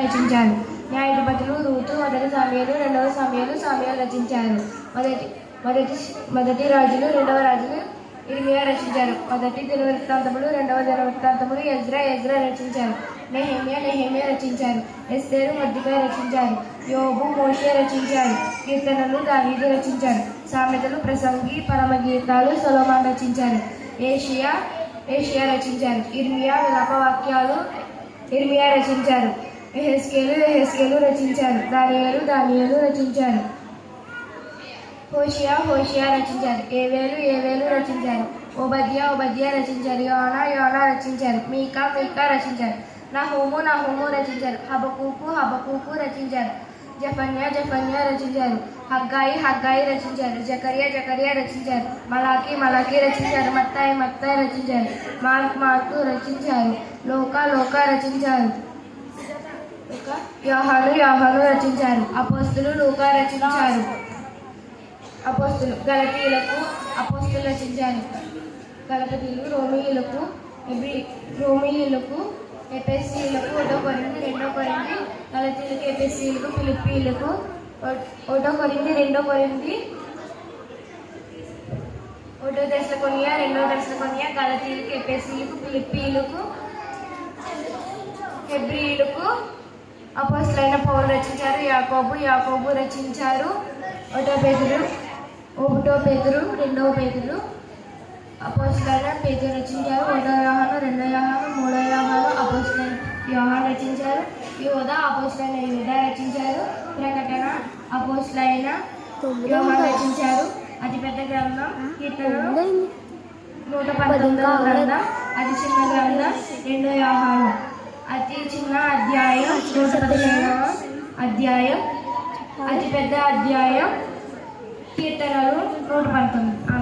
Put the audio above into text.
రచించారు. న్యాయాధిపతులు రూతు మొదటి సమూయేలు రెండవ సమూయేలు రచించారు. మొదటి రాజులు రెండవ రాజులు ఇర్మియా రచించారు. మొదటి దినవృత్తాంతములు రెండవ దినవృత్తాంతములు ఎజ్రా రచించారు. నెహెమ్యా రచించారు. ఎస్తేరు మొర్దెకై రచించారు. యోబు మోషే రచించారు. కీర్తనలు దావీదు రచించారు. సామెతలు ప్రసంగి పరమగీతాలు సొలొమోను రచించారు. ఏషియా రచించారు. ఇర్మియా విలాపవాక్యాలు ఇర్మియా రచించారు. యెహెజ్కేలు రచించారు. దానియేలు రచించారు. హోషియా రచించారు. ఏవేలు రచించారు. ఓబద్యా రచించారు. యోనా రచించారు. మీకా రచించారు. నహూము రచించారు. హబకూకు రచించారు. జఫన్యా రచించారు. హగ్గాయి రచించారు. జకర్యా రచించారు. మలాకి రచించారు. మత్తాయి రచించారు. మార్కు రచించారు. లోకా రచించారు. యోహాను రచించారు. అపోస్తలులు లూకా రచించారు. గలతీయులకు అపోస్తలులు రచించారు. గలతీయులు రోమీయులకు ఎఫెసీయులకు 1 కొరింథీ 2 కొరింథీ గలతీయులకు ఎఫెసీయులకు ఫిలిప్పీయులకు 1 కొరింథీ 2 కొరింథీ 1 దెసలోనియ 2 దెసలోనియ గలతీయులకు ఎఫెసీయులకు ఫిలిప్పీయులకు హెబ్రీయులకు అపోస్తలులైన పౌలు రచించారు. యాకోబు రచించారు. 1 పేతురు 2 పేతురు అపోస్తలులైన పేతురు రచించారు. 1 యోహాను 2 యోహాను 3 యోహాను అపోస్తలులైన యోహాను రచించారు. యోధ అపోస్తలులైన యూదా రచించారు. ప్రకటన అపోస్తలులైన యోహాను రచించారు. అతిపెద్ద గ్రంథం కీర్తనలు 119వ గ్రంథం. అతి చిన్న గ్రంథం 2 యోహాను. అతి చిన్న అధ్యాయం 115వ అధ్యాయం. అతిపెద్ద అధ్యాయం కీర్తనలు 119.